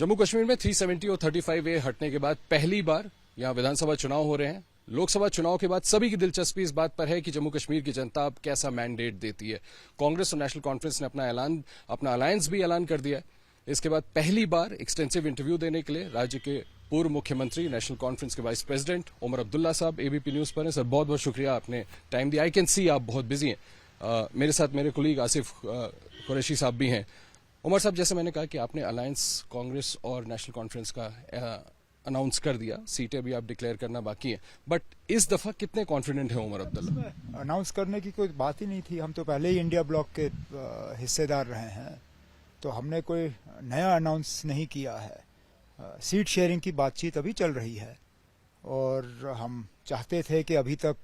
जम्मू कश्मीर में 370 और 35A हटने के बाद पहली बार यहां विधानसभा चुनाव हो रहे हैं। लोकसभा चुनाव के बाद सभी की दिलचस्पी इस बात पर है कि जम्मू कश्मीर की जनता अब कैसा मैंडेट देती है। कांग्रेस और नेशनल कॉन्फ्रेंस ने अपना अलायंस भी ऐलान कर दिया है। इसके बाद पहली बार एक्सटेंसिव इंटरव्यू देने के लिए राज्य के पूर्व मुख्यमंत्री, नेशनल कॉन्फ्रेंस के वाइस प्रेसिडेंट उमर अब्दुल्ला साहब एबीपी न्यूज पर हैं। सर, बहुत बहुत शुक्रिया, आपने टाइम दिया। आई कैन सी आप बहुत बिजी हैं। मेरे साथ मेरे कुलीग आसिफ कुरैशी साहब भी हैं। उमर साहब, जैसे मैंने कहा कि आपने अलायंस कांग्रेस और नेशनल कॉन्फ्रेंस का अनाउंस कर दिया, सीटें भी आप डिक्लेयर करना बाकी है, बट इस दफा कितने कॉन्फिडेंट हैं उमर अब्दुल्ला? अनाउंस करने की कोई बात ही नहीं थी। हम तो पहले ही इंडिया ब्लॉक के हिस्सेदार रहे हैं, तो हमने कोई नया अनाउंस नहीं किया है। सीट शेयरिंग की बातचीत अभी चल रही है और हम चाहते थे कि अभी तक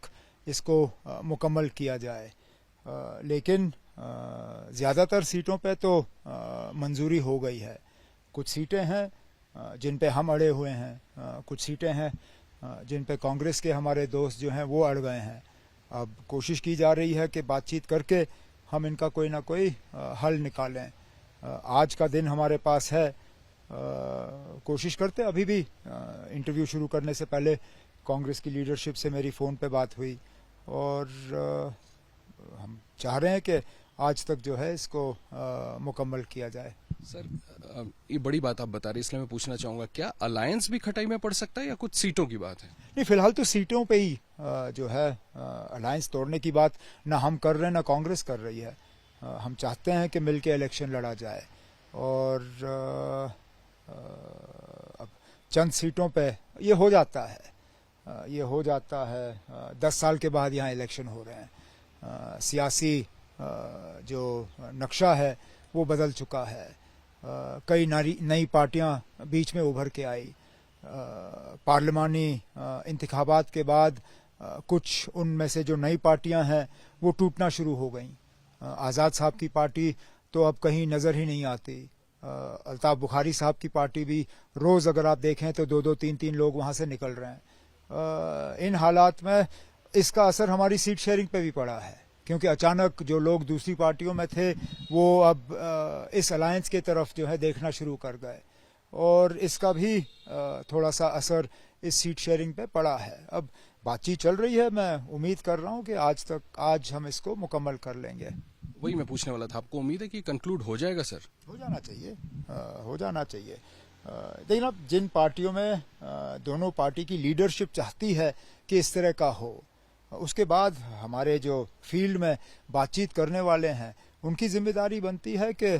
इसको मुकम्मल किया जाए, लेकिन ज़्यादातर सीटों पे तो मंजूरी हो गई है। कुछ सीटें हैं जिन पे हम अड़े हुए हैं, कुछ सीटें हैं जिन पे कांग्रेस के हमारे दोस्त जो हैं वो अड़ गए हैं। अब कोशिश की जा रही है कि बातचीत करके हम इनका कोई ना कोई हल निकालें। आज का दिन हमारे पास है, कोशिश करते। अभी भी इंटरव्यू शुरू करने से पहले कांग्रेस की लीडरशिप से मेरी फ़ोन पे बात हुई और हम चाह रहे हैं कि आज तक जो है इसको मुकम्मल किया जाए। सर, ये बड़ी बात आप बता रहे हैं, इसलिए मैं पूछना चाहूंगा, क्या अलायंस भी खटाई में पड़ सकता है या कुछ सीटों की बात है? नहीं, फिलहाल तो सीटों पे ही जो है अलायंस तोड़ने की बात ना हम कर रहे हैं ना कांग्रेस कर रही है। हम चाहते हैं कि मिलके इलेक्शन लड़ा जाए और अब चंद सीटों पे ये हो जाता है। 10 साल के बाद यहाँ इलेक्शन हो रहे हैं। सियासी जो नक्शा है वो बदल चुका है। कई नई पार्टियां बीच में उभर के आई। पार्लिमानी इंतखाबात के बाद कुछ उनमें से जो नई पार्टियां हैं वो टूटना शुरू हो गईं। आज़ाद साहब की पार्टी तो अब कहीं नज़र ही नहीं आती। अल्ताफ बुखारी साहब की पार्टी भी रोज़ अगर आप देखें तो 2-2, 3-3 लोग वहाँ से निकल रहे हैं। इन हालात में इसका असर हमारी सीट शेयरिंग पे भी पड़ा है, क्योंकि अचानक जो लोग दूसरी पार्टियों में थे वो अब इस अलायंस के तरफ जो है देखना शुरू कर गए और इसका भी थोड़ा सा असर इस सीट शेयरिंग पे पड़ा है। अब बातचीत चल रही है, मैं उम्मीद कर रहा हूँ कि आज हम इसको मुकम्मल कर लेंगे। वही मैं पूछने वाला था, आपको उम्मीद है कि कंक्लूड हो जाएगा? सर, हो जाना चाहिए। लेकिन अब जिन पार्टियों में दोनों पार्टी की लीडरशिप चाहती है कि इस तरह का हो, उसके बाद हमारे जो फील्ड में बातचीत करने वाले हैं उनकी जिम्मेदारी बनती है कि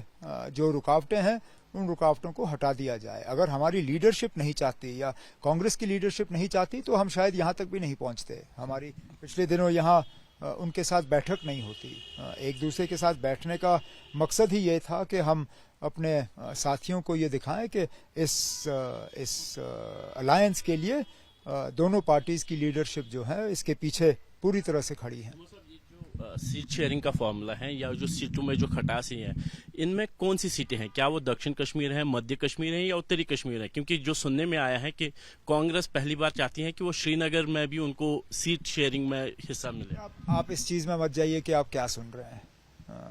जो रुकावटें हैं उन रुकावटों को हटा दिया जाए। अगर हमारी लीडरशिप नहीं चाहती या कांग्रेस की लीडरशिप नहीं चाहती तो हम शायद यहाँ तक भी नहीं पहुँचते। हमारी पिछले दिनों यहाँ उनके साथ बैठक नहीं होती। एक दूसरे के साथ बैठने का मकसद ही ये था कि हम अपने साथियों को ये दिखाएं कि इस अलायंस के लिए दोनों पार्टीज की लीडरशिप जो है इसके पीछे पूरी तरह से खड़ी है। सीट शेयरिंग का फॉर्मूला है या जो सीटों में जो खटासी है, इनमें कौन सी सीटें हैं? क्या वो दक्षिण कश्मीर है, मध्य कश्मीर है या उत्तरी कश्मीर है? क्योंकि जो सुनने में आया है कि कांग्रेस पहली बार चाहती है कि वो श्रीनगर में भी उनको सीट शेयरिंग में हिस्सा मिले। आप इस चीज़ में मत जाइए कि आप क्या सुन रहे हैं।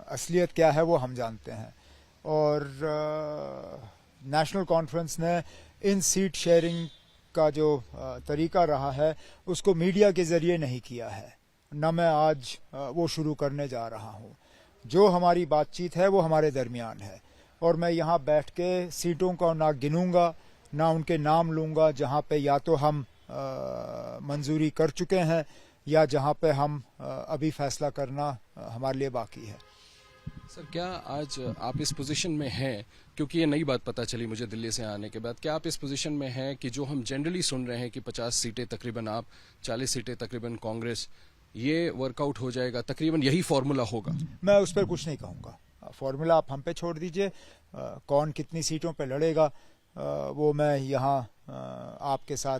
असलियत क्या है वो हम जानते हैं और नेशनल कॉन्फ्रेंस ने इन सीट शेयरिंग का जो तरीका रहा है उसको मीडिया के जरिए नहीं किया है, न मैं आज वो शुरू करने जा रहा हूँ। जो हमारी बातचीत है वो हमारे दरमियान है और मैं यहाँ बैठ के सीटों को ना गिनूंगा ना उनके नाम लूंगा जहाँ पे या तो हम मंजूरी कर चुके हैं या जहाँ पे हम अभी फैसला करना हमारे लिए बाकी है। सर, क्या आज आप इस पोजीशन में हैं, क्योंकि ये नई बात पता चली मुझे दिल्ली से आने के बाद, क्या आप इस पोजीशन में हैं कि जो हम जनरली सुन रहे हैं कि 50 सीटें तकरीबन आप, 40 सीटें तकरीबन कांग्रेस, ये वर्कआउट हो जाएगा, तकरीबन यही फॉर्मूला होगा? मैं उस पर कुछ नहीं कहूँगा। फॉर्मूला आप हम पे छोड़ दीजिए। कौन कितनी सीटों पे लड़ेगा वो मैं यहाँ आपके साथ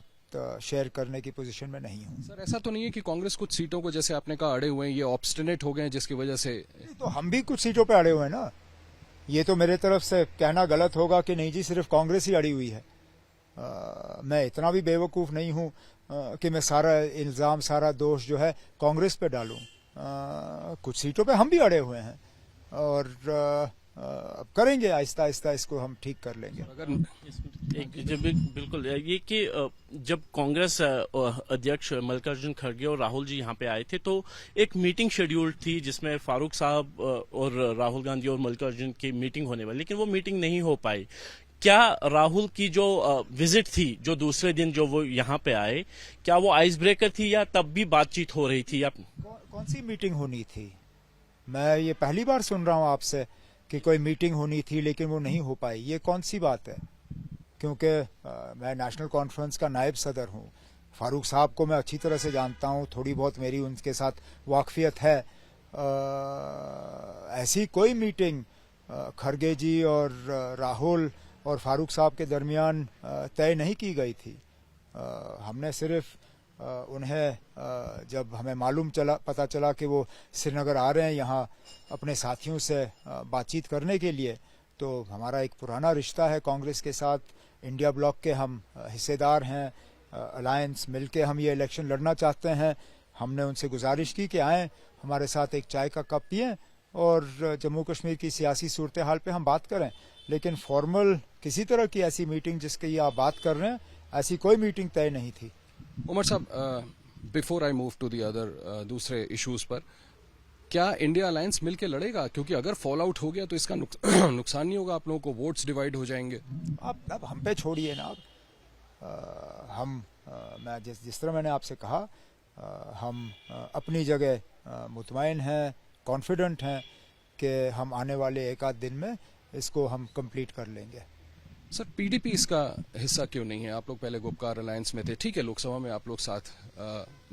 शेयर करने की पोजीशन में नहीं हूँ। सर, ऐसा तो नहीं है कि कांग्रेस कुछ सीटों को, जैसे आपने कहा, अड़े हुए हैं, ये ऑब्स्टिनेट हो गए हैं जिसकी वजह से? तो हम भी कुछ सीटों पे अड़े हुए हैं ना। ये तो मेरे तरफ से कहना गलत होगा कि नहीं जी सिर्फ कांग्रेस ही अड़ी हुई है। मैं इतना भी बेवकूफ़ नहीं हूँ कि मैं सारा इल्ज़ाम, सारा दोष जो है कांग्रेस पे डालूं। कुछ सीटों पे हम भी अड़े हुए हैं और अब करेंगे आहिस्ता आहिस्ता, इसको हम ठीक कर लेंगे। अगर बिल्कुल ये कि जब कांग्रेस अध्यक्ष मल्लिकार्जुन खड़गे और राहुल जी यहाँ पे आए थे तो एक मीटिंग शेड्यूल थी जिसमें फारूक साहब और राहुल गांधी और मल्लिकार्जुन की मीटिंग होने वाली, लेकिन वो मीटिंग नहीं हो पाई। क्या राहुल की जो विजिट थी, जो दूसरे दिन जो वो यहाँ पे आए, क्या वो आइस ब्रेकर थी या तब भी बातचीत हो रही थी? या कौन सी मीटिंग होनी थी? मैं ये पहली बार सुन रहा हूँ आपसे कि कोई मीटिंग होनी थी लेकिन वो नहीं हो पाई। ये कौन सी बात है? क्योंकि मैं नेशनल कॉन्फ्रेंस का नायब सदर हूँ, फारूक साहब को मैं अच्छी तरह से जानता हूँ, थोड़ी बहुत मेरी उनके साथ वाकफियत है। ऐसी कोई मीटिंग खड़गे जी और राहुल और फारूक साहब के दरमियान तय नहीं की गई थी। हमने सिर्फ उन्हें जब हमें पता चला कि वो श्रीनगर आ रहे हैं यहाँ अपने साथियों से बातचीत करने के लिए, तो हमारा एक पुराना रिश्ता है कांग्रेस के साथ, इंडिया ब्लॉक के हम हिस्सेदार हैं, अलायंस मिलके हम ये इलेक्शन लड़ना चाहते हैं। हमने उनसे गुजारिश की कि आएँ, हमारे साथ एक चाय का कप पिएं और जम्मू कश्मीर की सियासी सूरत हाल पे हम बात करें। लेकिन फॉर्मल किसी तरह की ऐसी मीटिंग जिसकी आप बात कर रहे हैं, ऐसी कोई मीटिंग तय नहीं थी। उमर साहब, before I move to the other दूसरे इश्यूज पर, क्या इंडिया अलायंस मिलके लड़ेगा? क्योंकि अगर फॉल आउट हो गया तो इसका नुकसान नहीं होगा? आप लोगों को वोट्स डिवाइड हो जाएंगे। अब हम पे छोड़िए ना। मैं जिस तरह मैंने आपसे कहा, हम अपनी जगह मुतमईन हैं, कॉन्फिडेंट हैं कि हम आने वाले एक आध दिन में इसको हम कंप्लीट कर लेंगे। सर, पीडीपी इसका हिस्सा क्यों नहीं है? आप लोग पहले गुपकार अलायंस में थे, ठीक है, लोकसभा में आप लोग साथ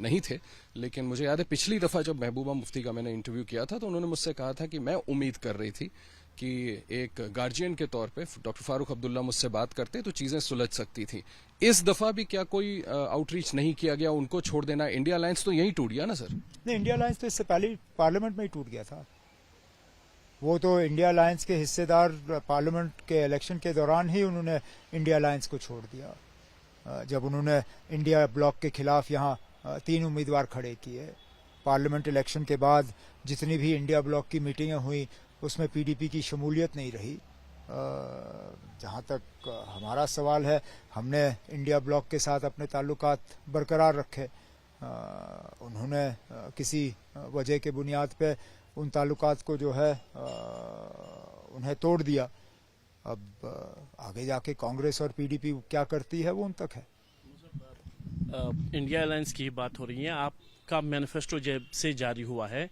नहीं थे, लेकिन मुझे याद है पिछली दफा जब महबूबा मुफ्ती का मैंने इंटरव्यू किया था तो उन्होंने मुझसे कहा था कि मैं उम्मीद कर रही थी कि एक गार्जियन के तौर पे डॉक्टर फारूक अब्दुल्ला मुझसे बात करते तो चीजें सुलझ सकती थी। इस दफा भी क्या कोई आउटरीच नहीं किया गया? उनको छोड़ देना, इंडिया अलायंस तो यहीं टूट गया ना सर? नहीं, इंडिया अलायंस तो इससे पहले पार्लियामेंट में ही टूट गया था। वो तो इंडिया अलायंस के हिस्सेदार पार्लियामेंट के इलेक्शन के दौरान ही उन्होंने इंडिया अलायंस को छोड़ दिया। जब उन्होंने इंडिया ब्लॉक के खिलाफ यहाँ 3 उम्मीदवार खड़े किए, पार्लियामेंट इलेक्शन के बाद जितनी भी इंडिया ब्लॉक की मीटिंगें हुई उसमें पीडीपी की शमूलियत नहीं रही। जहाँ तक हमारा सवाल है, हमने इंडिया ब्लॉक के साथ अपने ताल्लुकात बरकरार रखे। उन्होंने किसी वजह के बुनियाद पे उन ताल्लुकात को जो है उन्हें तोड़ दिया। अब आगे जाके कांग्रेस और पीडीपी क्या करती है वो उन तक है। इंडिया अलायंस की बात हो रही है, आपका मैनिफेस्टो जब से जारी हुआ है,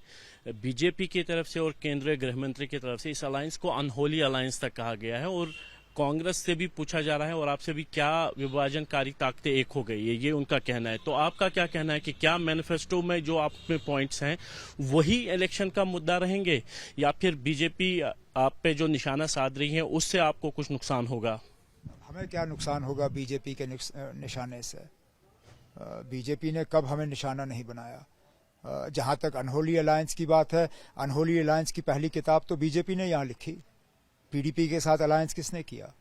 बीजेपी की तरफ से और केंद्रीय गृह मंत्री की तरफ से इस अलायंस को अनहोली अलायंस तक कहा गया है और कांग्रेस से भी पूछा जा रहा है और आपसे भी, क्या विभाजनकारी ताकतें एक हो गई है, ये उनका कहना है। तो आपका क्या कहना है कि क्या मैनिफेस्टो में जो आप में पॉइंट्स हैं वही इलेक्शन का मुद्दा रहेंगे या फिर बीजेपी आप पे जो निशाना साध रही है उससे आपको कुछ नुकसान होगा? हमें क्या नुकसान होगा बीजेपी के निशाने से? बीजेपी ने कब हमें निशाना नहीं बनाया। जहां तक अनहोली अलायंस की बात है, अनहोली अलायंस की पहली किताब तो बीजेपी ने यहाँ लिखी। पीडीपी के साथ अलायंस किसने किया?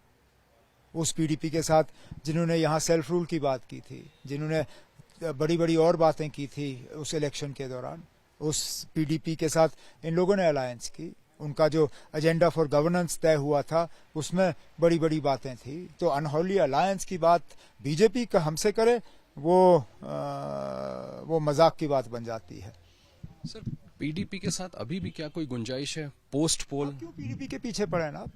उस पीडीपी के साथ जिन्होंने यहाँ सेल्फ रूल की बात की थी, जिन्होंने बड़ी बड़ी और बातें की थी उस इलेक्शन के दौरान, उस पीडीपी के साथ इन लोगों ने अलायंस की। उनका जो एजेंडा फॉर गवर्नेंस तय हुआ था उसमें बड़ी बड़ी बातें थी। तो अनहोली अलायंस की बात बीजेपी का हमसे करे वो मजाक की बात बन जाती है। सर, पीडीपी के साथ अभी भी क्या कोई गुंजाइश है पोस्ट पोल? क्यों पीडीपी के पीछे पड़े ना आप?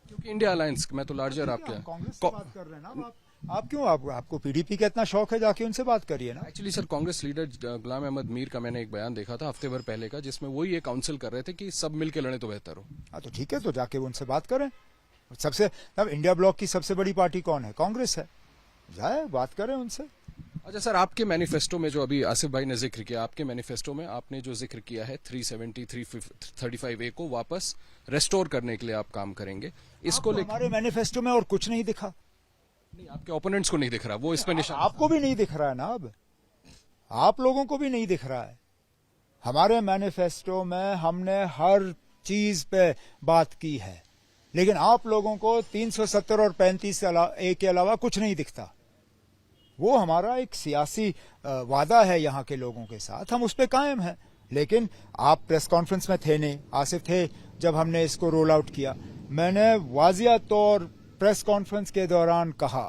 क्योंकि इंडिया अलायंस, मैं तो लार्जर आप आपके कांग्रेस से बात कर रहे हैं ना आप क्यों? आपको पीडीपी का इतना शौक है, जाके उनसे बात करिए ना। Actually sir, Congress leader Ghulam Ahmad Mir का मैंने एक बयान देखा था हफ्ते भर पहले का, जिसमें वही ये काउंसिल कर रहे थे कि सब मिलकर लड़े तो बेहतर हो। हाँ, तो ठीक है, तो जाके उनसे बात करें। सबसे अब इंडिया ब्लॉक की सबसे बड़ी पार्टी कौन है? कांग्रेस है। जाए बात करें उनसे। अच्छा सर, आपके मैनिफेस्टो में जो अभी आसिफ भाई ने जिक्र किया, आपके मैनिफेस्टो में आपने जो जिक्र किया है 370 335A को वापस रेस्टोर करने के लिए आप काम करेंगे, इसको लेकर हमारे मैनिफेस्टो में और कुछ नहीं दिखा। नहीं, आपके ओपोनेंट्स को नहीं दिख रहा, वो इसमें निशान। आपको भी नहीं दिख रहा है ना? अब आप लोगों को भी नहीं दिख रहा है। हमारे मैनिफेस्टो में हमने हर चीज पे बात की है, लेकिन आप लोगों को 370 और 35A के अलावा कुछ नहीं दिखता। वो हमारा एक सियासी वादा है यहाँ के लोगों के साथ, हम उस पर कायम हैं। लेकिन आप प्रेस कॉन्फ्रेंस में थे नहीं, आसिफ थे जब हमने इसको रोल आउट किया, मैंने वाजिया तौर प्रेस कॉन्फ्रेंस के दौरान कहा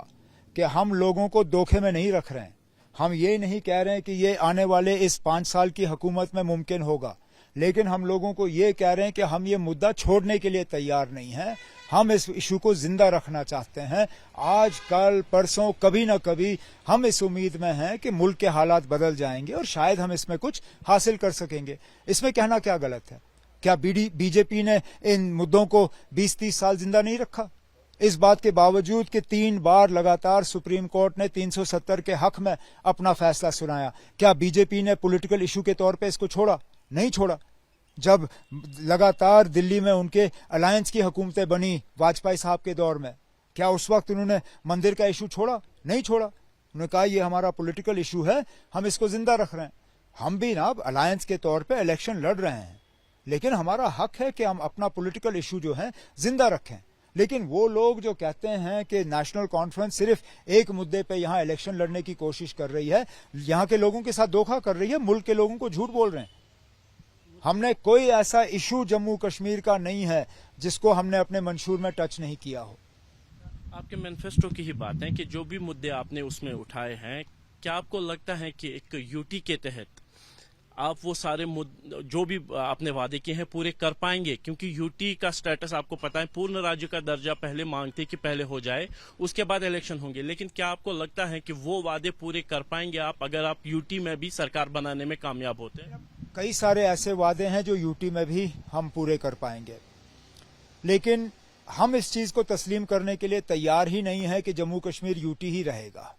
कि हम लोगों को धोखे में नहीं रख रहे हैं। हम ये नहीं कह रहे हैं कि ये आने वाले इस 5 साल की हुकूमत में मुमकिन होगा, लेकिन हम लोगों को ये कह रहे हैं कि हम ये मुद्दा छोड़ने के लिए तैयार नहीं हैं। हम इस इशू को जिंदा रखना चाहते हैं। आज कल परसों कभी ना कभी हम इस उम्मीद में हैं कि मुल्क के हालात बदल जाएंगे और शायद हम इसमें कुछ हासिल कर सकेंगे। इसमें कहना क्या गलत है? क्या बीजेपी ने इन मुद्दों को 20-30 साल जिंदा नहीं रखा? इस बात के बावजूद कि 3 बार लगातार सुप्रीम कोर्ट ने 370 के हक में अपना फैसला सुनाया, क्या बीजेपी ने पॉलिटिकल इशू के तौर पे इसको छोड़ा? नहीं छोड़ा। जब लगातार दिल्ली में उनके अलायंस की हुकूमतें बनी वाजपेयी साहब के दौर में, क्या उस वक्त उन्होंने मंदिर का इशू छोड़ा? नहीं छोड़ा। उन्होंने कहा ये हमारा पॉलिटिकल इशू है, हम इसको जिंदा रख रहे हैं। हम भी ना अलायंस के तौर पे इलेक्शन लड़ रहे हैं, लेकिन हमारा हक है कि हम अपना पॉलिटिकल इशू जो है जिंदा रखें। लेकिन वो लोग जो कहते हैं कि नेशनल कॉन्फ्रेंस सिर्फ एक मुद्दे पे यहां इलेक्शन लड़ने की कोशिश कर रही है, यहां के लोगों के साथ धोखा कर रही है, मुल्क के लोगों को झूठ बोल रहे हैं। हमने कोई ऐसा इशू जम्मू कश्मीर का नहीं है जिसको हमने अपने मंशूर में टच नहीं किया हो। आपके मैनिफेस्टो की ही बात है कि जो भी मुद्दे आपने उसमें उठाए हैं, क्या आपको लगता है कि एक यूटी के तहत आप वो सारे जो भी आपने वादे किए हैं पूरे कर पाएंगे? क्योंकि यूटी का स्टेटस आपको पता है, पूर्ण राज्य का दर्जा पहले मांगते कि पहले हो जाए, उसके बाद इलेक्शन होंगे। लेकिन क्या आपको लगता है कि वो वादे पूरे कर पाएंगे आप, अगर आप यूटी में भी सरकार बनाने में कामयाब होते हैं? कई सारे ऐसे वादे हैं जो यूटी में भी हम पूरे कर पाएंगे, लेकिन हम इस चीज को तस्लीम करने के लिए तैयार ही नहीं है कि जम्मू कश्मीर यूटी ही रहेगा।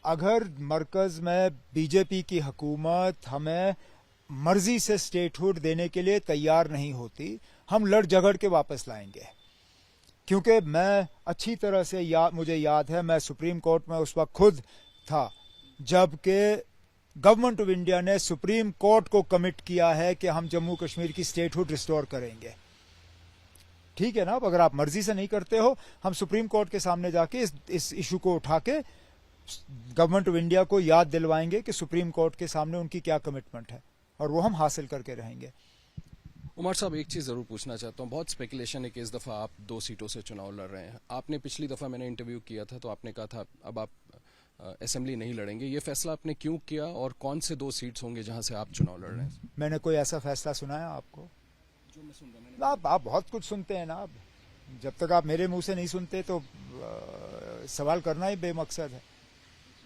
अगर मरकज में बीजेपी की हुकूमत हमें मर्जी से स्टेटहुड देने के लिए तैयार नहीं होती, हम लड़ झगड़ के वापस लाएंगे। क्योंकि मैं अच्छी तरह से मुझे याद है, मैं सुप्रीम कोर्ट में उस वक्त खुद था जबकि गवर्नमेंट ऑफ इंडिया ने सुप्रीम कोर्ट को कमिट किया है कि हम जम्मू कश्मीर की स्टेटहुड रिस्टोर करेंगे। ठीक है ना? अब अगर आप मर्जी से नहीं करते हो, हम सुप्रीम कोर्ट के सामने जाके इस इशू को उठा के गवर्नमेंट ऑफ इंडिया को याद दिलवाएंगे कि सुप्रीम कोर्ट के सामने उनकी क्या कमिटमेंट है, और वो हम हासिल करके रहेंगे। उमर साहब, एक चीज जरूर पूछना चाहता हूँ। बहुत स्पेकुलेशन है कि इस दफा आप 2 सीटों से चुनाव लड़ रहे हैं। आपने पिछली दफा मैंने इंटरव्यू किया था तो आपने कहा था अब आप असेंबली नहीं लड़ेंगे। ये फैसला आपने क्यों किया और कौन से 2 सीट्स होंगे जहां से आप चुनाव लड़ रहे हैं? मैंने कोई ऐसा फैसला सुनाया आपको? जो मैं सुन रहा हूं, आप बहुत कुछ सुनते हैं ना। आप जब तक आप मेरे मुंह से नहीं सुनते तो सवाल करना ही बेमकसद है।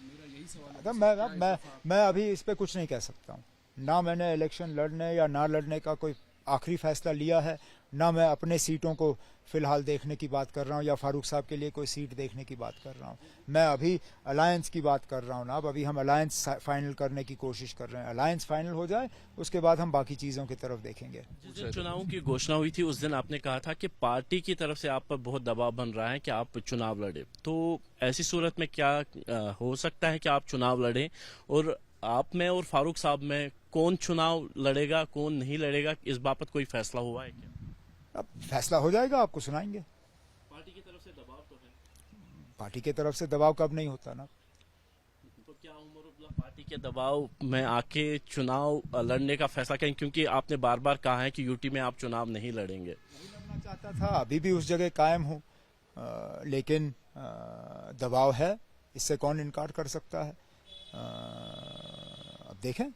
मेरा यही सवाल है। मैं अभी इस पे कुछ नहीं कह सकता हूँ। ना मैंने इलेक्शन लड़ने या ना लड़ने का कोई आखिरी फैसला लिया है, ना मैं अपने सीटों को फिलहाल देखने की बात कर रहा हूँ या फारूक साहब के लिए कोई सीट देखने की बात कर रहा हूँ। मैं अभी अलायंस की बात कर रहा हूँ ना। अब अभी हम अलायंस फाइनल करने की कोशिश कर रहे हैं। अलायंस फाइनल हो जाए उसके बाद हम बाकी चीजों की तरफ देखेंगे। जिस दिन चुनावों की घोषणा हुई थी उस दिन आपने कहा था कि पार्टी की तरफ से आप पर बहुत दबाव बन रहा है कि आप चुनाव लड़े। तो ऐसी सूरत में क्या हो सकता है कि आप चुनाव लड़ें, और आप में और फारूक साहब में कौन चुनाव लड़ेगा कौन नहीं लड़ेगा, इस बाबत कोई फैसला हुआ है क्या? अब फैसला हो जाएगा, आपको सुनाएंगे। पार्टी की तरफ से दबाव तो है। पार्टी की तरफ से दबाव कब नहीं होता ना। तो क्या उमर अब्दुल्ला पार्टी के दबाव में आके चुनाव लड़ने का फैसला करें? क्योंकि आपने बार बार कहा है कि यूटी में आप चुनाव नहीं लड़ेंगे। नहीं लड़ना चाहता था, अभी भी उस जगह कायम हूँ, लेकिन दबाव है, इससे कौन इनकार कर सकता है। अब देखें,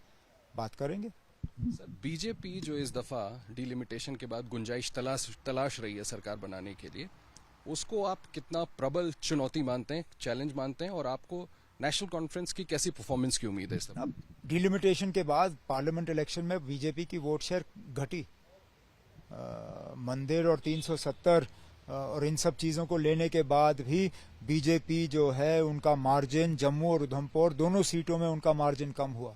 बात करेंगे। सर, बीजेपी जो इस दफा डिलिमिटेशन के बाद गुंजाइश तलाश रही है सरकार बनाने के लिए, उसको आप कितना प्रबल चुनौती मानते हैं, चैलेंज मानते हैं, और आपको नेशनल कॉन्फ्रेंस की कैसी परफॉर्मेंस की उम्मीद है इस दफा? डिलिमिटेशन के बाद पार्लियामेंट इलेक्शन में बीजेपी की वोट शेयर घटी। मंदिर और 370 और इन सब चीजों को लेने के बाद भी बीजेपी जो है उनका मार्जिन जम्मू और उधमपुर दोनों सीटों में उनका मार्जिन कम हुआ।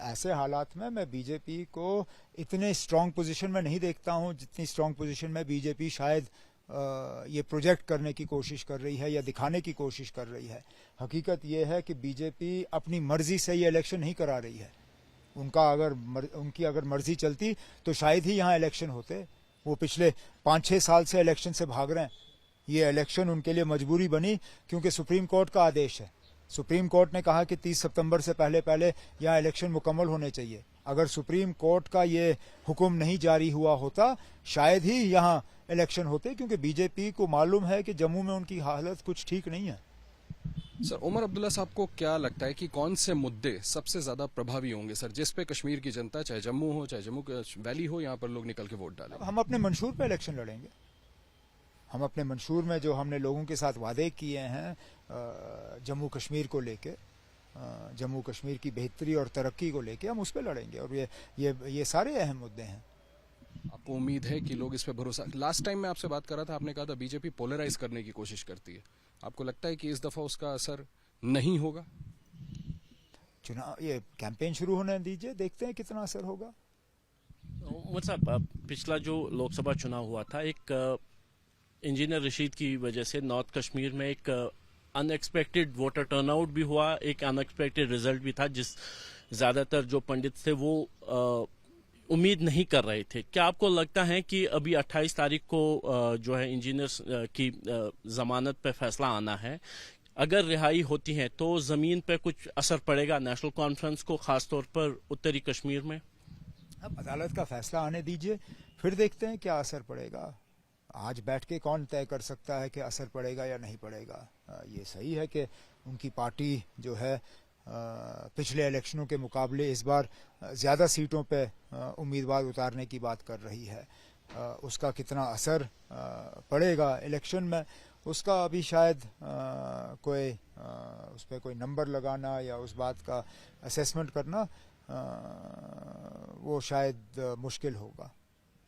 ऐसे हालात में मैं बीजेपी को इतने स्ट्रांग पोजीशन में नहीं देखता हूं जितनी स्ट्रांग पोजीशन में बीजेपी शायद ये प्रोजेक्ट करने की कोशिश कर रही है या दिखाने की कोशिश कर रही है। हकीकत ये है कि बीजेपी अपनी मर्जी से ये इलेक्शन नहीं करा रही है। उनकी अगर मर्जी चलती तो शायद ही यहाँ इलेक्शन होते। वो पिछले 5-6 साल से इलेक्शन से भाग रहे हैं। ये इलेक्शन उनके लिए मजबूरी बनी क्योंकि सुप्रीम कोर्ट का आदेश है। सुप्रीम कोर्ट ने कहा कि 30 सितंबर से पहले पहले यहाँ इलेक्शन मुकम्मल होने चाहिए। अगर सुप्रीम कोर्ट का ये हुक्म नहीं जारी हुआ होता शायद ही यहाँ इलेक्शन होते, क्योंकि बीजेपी को मालूम है कि जम्मू में उनकी हालत कुछ ठीक नहीं है। सर, उमर अब्दुल्ला साहब को क्या लगता है कि कौन से मुद्दे सबसे ज्यादा प्रभावी होंगे सर, जिस पे कश्मीर की जनता, चाहे जम्मू हो चाहे जम्मू वैली हो, यहाँ पर लोग निकल के वोट डालें? हम अपने मंशूर पे इलेक्शन लड़ेंगे। हम अपने मंशूर में जो हमने लोगों के साथ वादे किए हैं जम्मू कश्मीर को लेके, जम्मू कश्मीर की बेहतरी और तरक्की को लेके, हम उस पर लड़ेंगे। और ये सारे अहम मुद्दे हैं। आपको उम्मीद है कि लोग इस पे भरोसा? लास्ट टाइम मैं आपसे बात कर रहा था, आपने कहा था बीजेपी पोलराइज करने की कोशिश करती है। आपको लगता है कि इस दफा उसका असर नहीं होगा? चुनाव, ये कैंपेन शुरू होने दीजिए, देखते हैं कितना असर होगा। मतलब पिछला जो लोकसभा चुनाव हुआ था, एक इंजीनियर रशीद की वजह से नॉर्थ कश्मीर में एक अनएक्सपेक्टेड वोटर टर्नआउट भी हुआ, एक अनएक्सपेक्टेड रिजल्ट भी था, जिस ज्यादातर जो पंडित थे वो उम्मीद नहीं कर रहे थे। क्या आपको लगता है कि अभी 28 तारीख को जो है इंजीनियर्स की जमानत पे फैसला आना है, अगर रिहाई होती है तो जमीन पे कुछ असर पड़ेगा नेशनल कॉन्फ्रेंस को, खासतौर पर उत्तरी कश्मीर में? अब अदालत का फैसला आने दीजिए, फिर देखते हैं क्या असर पड़ेगा। आज बैठ के कौन तय कर सकता है कि असर पड़ेगा या नहीं पड़ेगा। ये सही है कि उनकी पार्टी जो है पिछले इलेक्शनों के मुकाबले इस बार ज़्यादा सीटों पे उम्मीदवार उतारने की बात कर रही है। उसका कितना असर पड़ेगा इलेक्शन में, उसका अभी शायद कोई उस पर कोई नंबर लगाना या उस बात का असेसमेंट करना वो शायद मुश्किल होगा।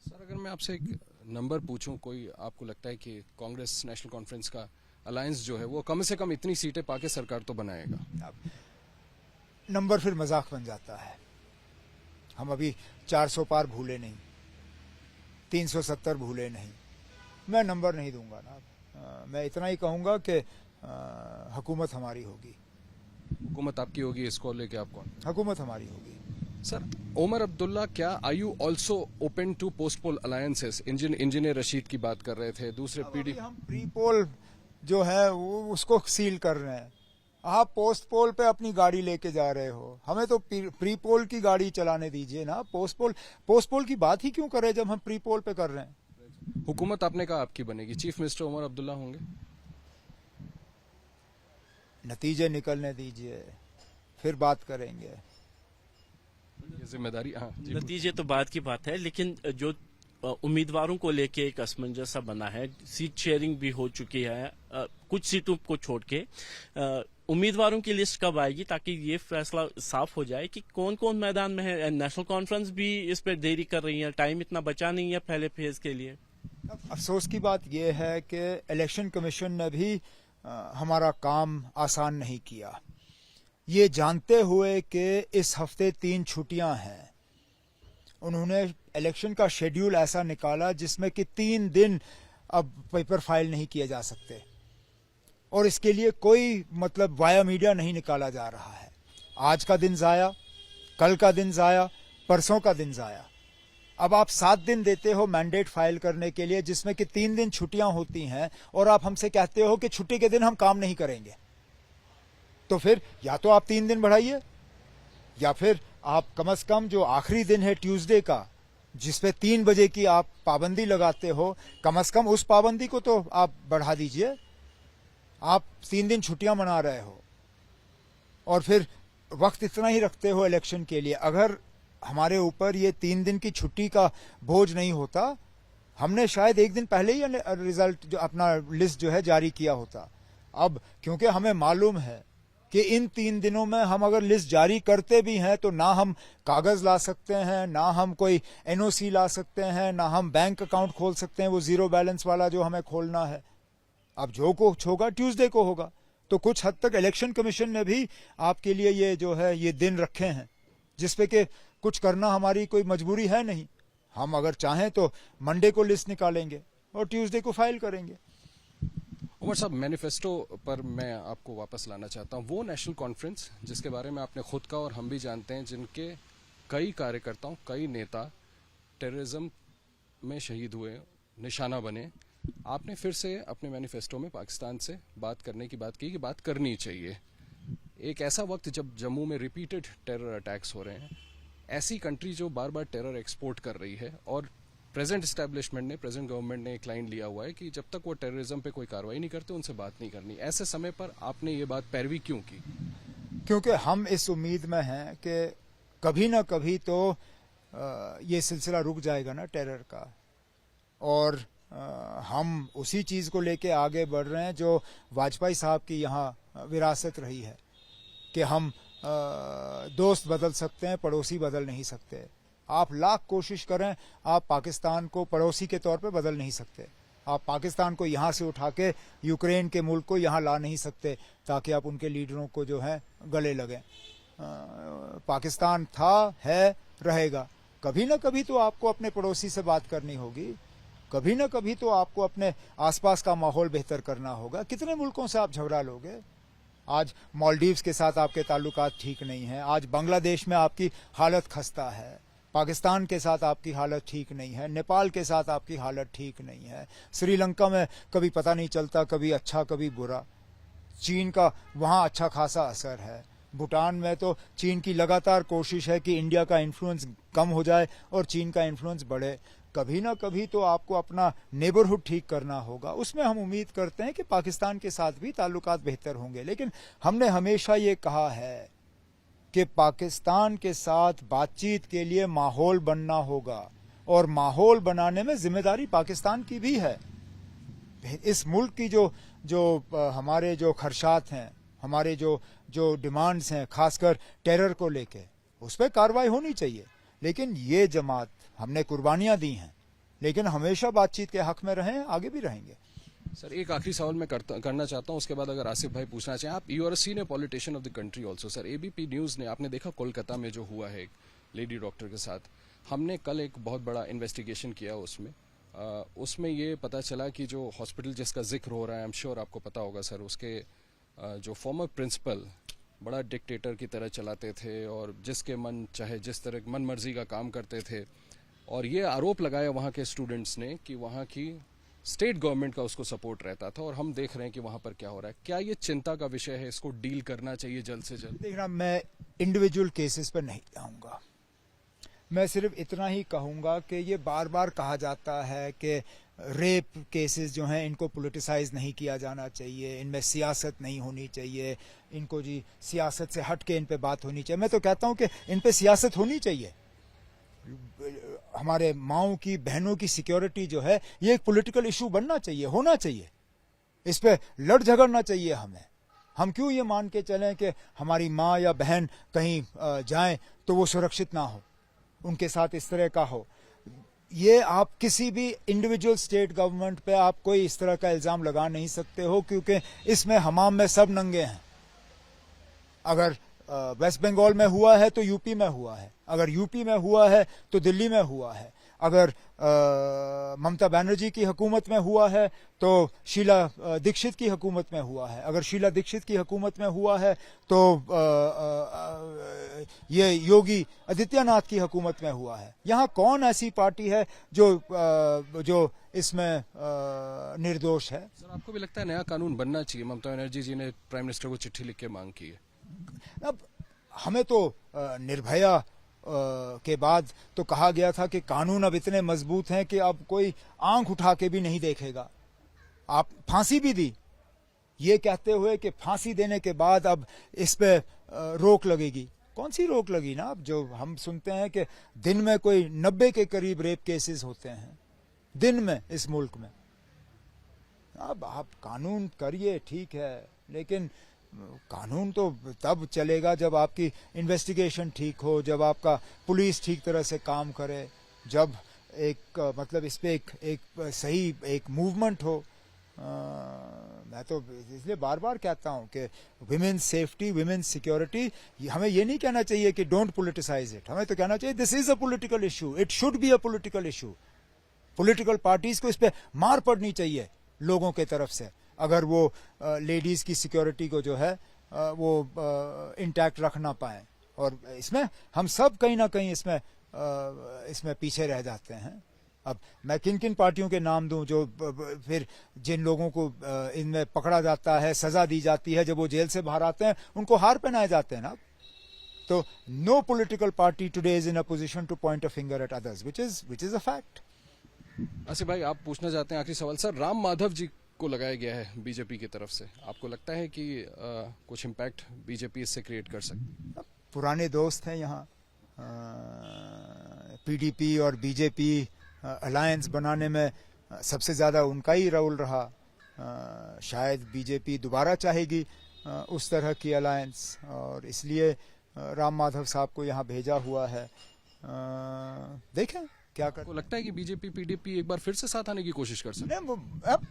सर, अगर मैं आपसे एक नंबर पूछूं, कोई आपको लगता है कि कांग्रेस नेशनल कॉन्फ्रेंस का अलायंस जो है वो कम से कम इतनी सीटें पाके सरकार तो बनाएगा? अब नंबर फिर मजाक बन जाता है। हम अभी 400 पार भूले नहीं, 370 भूले नहीं। मैं नंबर नहीं दूंगा ना, मैं इतना ही कहूंगा कि हुकूमत हमारी होगी। हुकूमत आपकी होगी, इसको लेके आप कौन? हुकूमत हमारी होगी। सर, उमर अब्दुल्ला, क्या are you also open to post poll alliances? Engineer Rashid की बात कर रहे थे, दूसरे पीडी। हम प्री पोल जो है वो उसको सील कर रहे हैं। आप पोस्ट पोल पे अपनी गाड़ी लेके जा रहे हो, हमें तो प्री पोल की गाड़ी चलाने दीजिए ना। पोस्ट पोल की बात ही क्यों कर रहे हैं जब हम प्री पोल पे कर रहे हैं? हुकूमत आपने कहा आपकी बनेगी, चीफ मिनिस्टर उमर अब्दुल्ला होंगे? नतीजे निकलने दीजिए, फिर बात करेंगे। ये जिम्मेदारी, हाँ जी। नतीजे तो बात की बात है, लेकिन जो उम्मीदवारों को लेके एक असमंजस सा बना है, सीट शेयरिंग भी हो चुकी है कुछ सीटों को छोड़ के, उम्मीदवारों की लिस्ट कब आएगी ताकि ये फैसला साफ हो जाए कि कौन कौन मैदान में है? नेशनल कॉन्फ्रेंस भी इस पर देरी कर रही है, टाइम इतना बचा नहीं है पहले फेज के लिए। अफसोस की बात यह है कि इलेक्शन कमीशन ने भी हमारा काम आसान नहीं किया, ये जानते हुए कि इस हफ्ते 3 छुट्टियां हैं। उन्होंने इलेक्शन का शेड्यूल ऐसा निकाला जिसमें कि 3 दिन अब पेपर फाइल नहीं किए जा सकते, और इसके लिए कोई मतलब वाया मीडिया नहीं निकाला जा रहा है। आज का दिन जाया, कल का दिन जाया, परसों का दिन जाया। अब आप 7 दिन देते हो मैंडेट फाइल करने के लिए, जिसमें कि 3 दिन छुट्टियां होती हैं, और आप हमसे कहते हो कि छुट्टी के दिन हम काम नहीं करेंगे। तो फिर या तो आप 3 दिन बढ़ाइए, या फिर आप कम से कम जो आखिरी दिन है ट्यूसडे का, जिसपे 3 बजे की आप पाबंदी लगाते हो, कम से कम उस पाबंदी को तो आप बढ़ा दीजिए। आप 3 दिन छुट्टियां मना रहे हो और फिर वक्त इतना ही रखते हो इलेक्शन के लिए। अगर हमारे ऊपर ये 3 दिन की छुट्टी का बोझ नहीं होता, हमने शायद 1 दिन पहले ही रिजल्ट जो अपना लिस्ट जो है जारी किया होता। अब क्योंकि हमें मालूम है कि इन 3 दिनों में हम अगर लिस्ट जारी करते भी हैं तो ना हम कागज ला सकते हैं, ना हम कोई एनओसी ला सकते हैं, ना हम बैंक अकाउंट खोल सकते हैं, वो जीरो बैलेंस वाला जो हमें खोलना है। अब जो कुछ होगा ट्यूसडे को होगा। तो कुछ हद तक इलेक्शन कमीशन ने भी आपके लिए ये जो है ये दिन रखे हैं, जिसपे कि कुछ करना हमारी कोई मजबूरी है नहीं। हम अगर चाहें तो मंडे को लिस्ट निकालेंगे और ट्यूसडे को फाइल करेंगे। उमर साहब, मैनिफेस्टो पर मैं आपको वापस लाना चाहता हूं। वो नेशनल कॉन्फ्रेंस जिसके बारे में आपने खुद का और हम भी जानते हैं, जिनके कई कार्यकर्ताओं, कई नेता टेररिज्म में शहीद हुए, निशाना बने, आपने फिर से अपने मैनिफेस्टो में पाकिस्तान से बात करने की बात की कि बात करनी चाहिए। एक ऐसा वक्त जब जम्मू में रिपीटेड टेरर अटैक्स हो रहे हैं, ऐसी कंट्री जो बार बार टेरर एक्सपोर्ट कर रही है और प्रेजेंट एस्टेब्लिशमेंट ने, प्रेजेंट गवर्नमेंट ने एक लाइन लिया हुआ है कि जब तक वो टेररिज्म पे कोई कार्रवाई नहीं करते उनसे बात नहीं करनी, ऐसे समय पर आपने ये बात पैरवी क्यों की? क्योंकि हम इस उम्मीद में हैं कि कभी ना कभी तो ये सिलसिला रुक जाएगा ना टेरर का, और हम उसी चीज को लेके आगे बढ़ रहे हैं जो वाजपेयी साहब की यहाँ विरासत रही है कि हम दोस्त बदल सकते हैं, पड़ोसी बदल नहीं सकते। आप लाख कोशिश करें, आप पाकिस्तान को पड़ोसी के तौर पे बदल नहीं सकते। आप पाकिस्तान को यहाँ से उठा के यूक्रेन के मुल्क को यहाँ ला नहीं सकते ताकि आप उनके लीडरों को जो है गले लगें। पाकिस्तान था, है, रहेगा। कभी ना कभी तो आपको अपने पड़ोसी से बात करनी होगी, कभी ना कभी तो आपको अपने आसपास का माहौल बेहतर करना होगा। कितने मुल्कों से आप झगड़ा लोगे? आज मालदीव्स के साथ आपके ताल्लुकात ठीक नहीं हैं, आज बांग्लादेश में आपकी हालत खस्ता है, पाकिस्तान के साथ आपकी हालत ठीक नहीं है, नेपाल के साथ आपकी हालत ठीक नहीं है, श्रीलंका में कभी पता नहीं चलता, कभी अच्छा कभी बुरा, चीन का वहाँ अच्छा खासा असर है, भूटान में तो चीन की लगातार कोशिश है कि इंडिया का इन्फ्लुएंस कम हो जाए और चीन का इन्फ्लुएंस बढ़े। कभी ना कभी तो आपको अपना नेबरहुड ठीक करना होगा। उसमें हम उम्मीद करते हैं कि पाकिस्तान के साथ भी ताल्लुकात बेहतर होंगे, लेकिन हमने हमेशा ये कहा है कि पाकिस्तान के साथ बातचीत के लिए माहौल बनना होगा और माहौल बनाने में जिम्मेदारी पाकिस्तान की भी है। इस मुल्क की जो हमारे जो खर्चात हैं, हमारे जो डिमांड्स हैं, खासकर टेरर को लेके, उस पर कार्रवाई होनी चाहिए। लेकिन ये जमात, हमने कुर्बानियां दी हैं, लेकिन हमेशा बातचीत के हक में रहें, आगे भी रहेंगे। सर, एक आखिरी सवाल मैं करना चाहता हूं, उसके बाद अगर आसिफ भाई पूछना चाहें। आप you are seen a politician of the country also. Sir, ABP news ने, आपने देखा कोलकाता में जो हुआ है एक लेडी डॉक्टर के साथ, हमने कल एक बहुत बड़ा इन्वेस्टिगेशन किया उसमें ये पता चला कि जो हॉस्पिटल जिसका जिक्र हो रहा है, आई एम श्योर आपको पता होगा सर, उसके जो फॉर्मर प्रिंसिपल बड़ा डिक्टेटर की तरह चलाते थे और जिसके मन चाहे जिस तरह मन मर्जी का काम करते थे, और ये आरोप लगाया वहाँ के स्टूडेंट्स ने कि वहाँ की स्टेट गवर्नमेंट का उसको सपोर्ट रहता था, और हम देख रहे हैं कि वहाँ पर क्या हो रहा है। क्या ये चिंता का विषय है? इसको डील करना चाहिए जल्द से जल्द? देखना, मैं इंडिविजुअल केसेस पर नहीं जाऊंगा, मैं सिर्फ इतना ही कहूंगा कि ये बार बार कहा जाता है कि रेप केसेस जो हैं इनको पॉलिटिसाइज नहीं किया जाना चाहिए, इनमें सियासत नहीं होनी चाहिए, इनको जी सियासत से हट के इन पे बात होनी चाहिए। मैं तो कहता हूं कि इन पे सियासत होनी चाहिए। हमारे माओं की, बहनों की सिक्योरिटी जो है, ये एक पॉलिटिकल इशू बनना चाहिए, होना चाहिए, इस पे लड़ झगड़ना चाहिए हमें। हम क्यों ये मान के चलें कि हमारी माँ या बहन कहीं जाएं तो वो सुरक्षित ना हो, उनके साथ इस तरह का हो। ये आप किसी भी इंडिविजुअल स्टेट गवर्नमेंट पे आप कोई इस तरह का इल्जाम लगा नहीं सकते हो, क्योंकि इसमें हमाम में सब नंगे हैं। अगर वेस्ट बंगाल में हुआ है तो यूपी में हुआ है, अगर यूपी में हुआ है तो दिल्ली में हुआ है, अगर ममता बनर्जी की हुकूमत में हुआ है तो शीला दीक्षित की हुकूमत में हुआ है, अगर शीला दीक्षित की हुकूमत में हुआ है तो ये योगी आदित्यनाथ की हुकूमत में हुआ है। यहाँ कौन ऐसी पार्टी है जो इसमें निर्दोष है? सर, आपको भी लगता है नया कानून बनना चाहिए? ममता बनर्जी जी ने प्राइम मिनिस्टर को चिट्ठी लिख के मांग की है। अब हमें तो निर्भया के बाद तो कहा गया था कि कानून अब इतने मजबूत हैं कि अब कोई आंख उठा के भी नहीं देखेगा। आप फांसी भी दी, ये कहते हुए कि फांसी देने के बाद अब इस पे रोक लगेगी। कौन सी रोक लगी ना? अब जो हम सुनते हैं कि दिन में कोई 90 के करीब रेप केसेस होते हैं दिन में इस मुल्क में। अब आप कानून करिए, ठीक है, लेकिन कानून तो तब चलेगा जब आपकी इन्वेस्टिगेशन ठीक हो, जब आपका पुलिस ठीक तरह से काम करे, जब एक मतलब इस पे एक सही एक मूवमेंट हो। मैं तो इसलिए बार बार कहता हूं कि विमेन सेफ्टी, विमेन सिक्योरिटी, हमें ये नहीं कहना चाहिए कि डोंट पॉलिटिसाइज इट, हमें तो कहना चाहिए this is a political issue, it should be a political issue. Political parties को इस पे मार पड़नी चाहिए लोगों के तरफ से, अगर वो लेडीज की सिक्योरिटी को जो है वो इंटैक्ट रख ना पाए। और इसमें हम सब कहीं ना कहीं इसमें पीछे रह जाते हैं। अब मैं किन किन पार्टियों के नाम दूं जो फिर जिन लोगों को इनमें पकड़ा जाता है, सजा दी जाती है, जब वो जेल से बाहर आते हैं उनको हार पहनाए जाते हैं ना। तो no political party today is in a position to point a finger at others, which is a fact. Asif भाई, आप पूछना चाहते हैं आखिरी सवाल सर, राम माधव जी को लगाया गया है बीजेपी की तरफ से, आपको लगता है कि कुछ इम्पैक्ट बीजेपी इससे क्रिएट कर सकती है? पुराने दोस्त हैं यहाँ, पीडीपी और बीजेपी अलायंस बनाने में सबसे ज्यादा उनका ही रोल रहा। शायद बीजेपी दोबारा चाहेगी उस तरह की अलायंस, और इसलिए राम माधव साहब को यहाँ भेजा हुआ है। देखें क्या आपको लगता है कि बीजेपी पीडीपी एक बार फिर से साथ आने की कोशिश कर सकते अब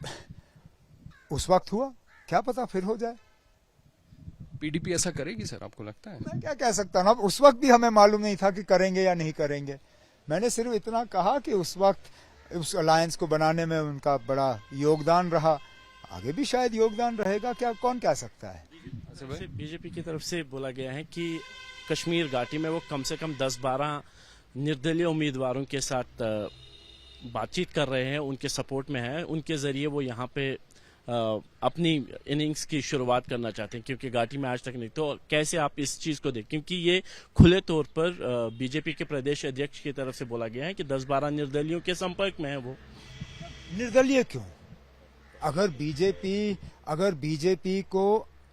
उस वक्त हुआ, क्या पता फिर हो जाए। पीडीपी ऐसा करेगी सर, आपको लगता है? मैं क्या कह सकता हूँ, उस वक्त भी हमें मालूम नहीं था कि करेंगे या नहीं करेंगे। मैंने सिर्फ इतना कहा कि उस वक्त उस अलायंस को बनाने में उनका बड़ा योगदान रहा, आगे भी शायद योगदान रहेगा, क्या कौन कह सकता है। बीजेपी की तरफ से बोला गया है कि कश्मीर घाटी में वो कम से कम 10-12 निर्दलीय उम्मीदवारों के साथ बातचीत कर रहे हैं, उनके सपोर्ट में है, उनके जरिए वो यहाँ पे अपनी इनिंग्स की शुरुआत करना चाहते हैं, क्योंकि घाटी में आज तक नहीं। तो कैसे आप इस चीज को देखें, क्योंकि ये खुले तौर पर बीजेपी के प्रदेश अध्यक्ष की तरफ से बोला गया है कि 10-12 निर्दलियों के संपर्क में है वो। निर्दलीय क्यों? अगर बीजेपी को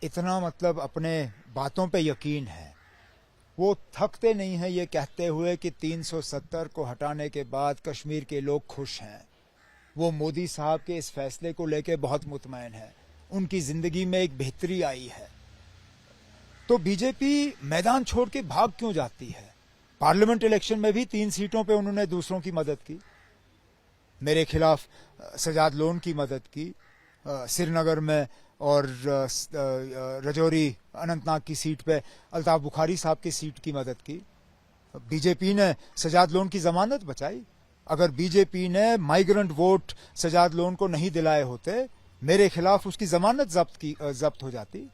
इतना मतलब अपने बातों पे यकीन है, वो थकते नहीं है ये कहते हुए कि 370 को हटाने के बाद कश्मीर के लोग खुश हैं, वो मोदी साहब के इस फैसले को लेकर बहुत मुतमईन है, उनकी जिंदगी में एक बेहतरी आई है, तो बीजेपी मैदान छोड़ के भाग क्यों जाती है? पार्लियामेंट इलेक्शन में भी 3 सीटों पे उन्होंने दूसरों की मदद की, मेरे खिलाफ सजाद लोन की मदद की, श्रीनगर में और रजौरी अनंतनाग की सीट पे अल्ताफ बुखारी साहब की सीट की मदद की। बीजेपी ने सजाद लोन की जमानत बचाई। अगर बीजेपी ने माइग्रेंट वोट सजाद लोन को नहीं दिलाए होते, मेरे खिलाफ उसकी जमानत जब्त हो जाती।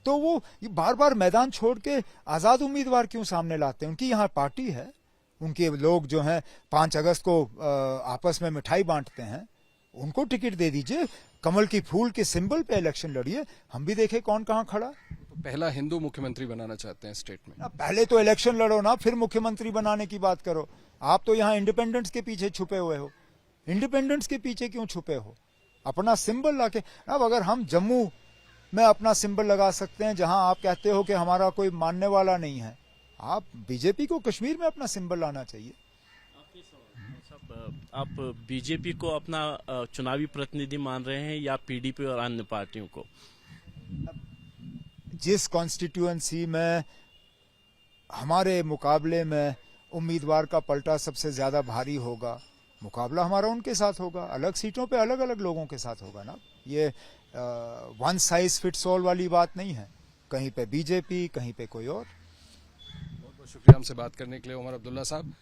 तो वो बार बार मैदान छोड़ के आजाद उम्मीदवार क्यों सामने लाते हैं? उनकी यहाँ पार्टी है, उनके लोग जो हैं 5 अगस्त को आपस में मिठाई बांटते हैं, उनको टिकट दे दीजिए, कमल की फूल के सिंबल पे इलेक्शन लड़िए, हम भी देखे कौन कहाँ खड़ा। तो पहला हिंदू मुख्यमंत्री बनाना चाहते हैं स्टेट में? पहले तो इलेक्शन लड़ो ना, फिर मुख्यमंत्री बनाने की बात करो। आप तो यहाँ इंडिपेंडेंस के पीछे छुपे हुए हो। इंडिपेंडेंस के पीछे क्यों छुपे हो? अपना सिंबल लाके। अब अगर हम जम्मू में अपना सिंबल लगा सकते हैं, जहां आप कहते हो कि हमारा कोई मानने वाला नहीं है, आप बीजेपी को कश्मीर में अपना सिंबल लाना चाहिए। आप बीजेपी को अपना चुनावी प्रतिनिधि मान रहे हैं या पीडीपी और अन्य पार्टियों को? जिस कॉन्स्टिट्यूएंसी में हमारे मुकाबले में उम्मीदवार का पलटा सबसे ज्यादा भारी होगा, मुकाबला हमारा उनके साथ होगा। अलग सीटों पे अलग अलग लोगों के साथ होगा ना। ये वन साइज फिट्स ऑल वाली बात नहीं है, कहीं पे बीजेपी, कहीं पे कोई और। बहुत बहुत शुक्रिया हमसे बात करने के लिए उमर अब्दुल्ला साहब।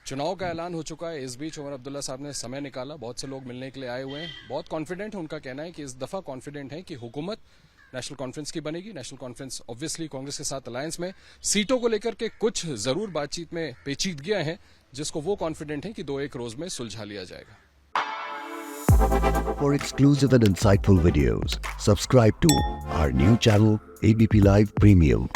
चुनाव का ऐलान हो चुका है, इस बीच उमर अब्दुल्ला साहब ने समय निकाला, बहुत से लोग मिलने के लिए आए हुए हैं, बहुत कॉन्फिडेंट है। उनका कहना है कि इस दफा कॉन्फिडेंट है कि हुकूमत नेशनल कॉन्फ्रेंस की बनेगी। नेशनल कॉन्फ्रेंस ऑब्वियसली कांग्रेस के साथ अलायंस में सीटों को लेकर के कुछ जरूर बातचीत में पेचीदगियां हैं, जिसको वो कॉन्फिडेंट है कि 2-1 रोज में सुलझा लिया जाएगा। For exclusive and insightful videos, subscribe to our new channel ABP Live Premium.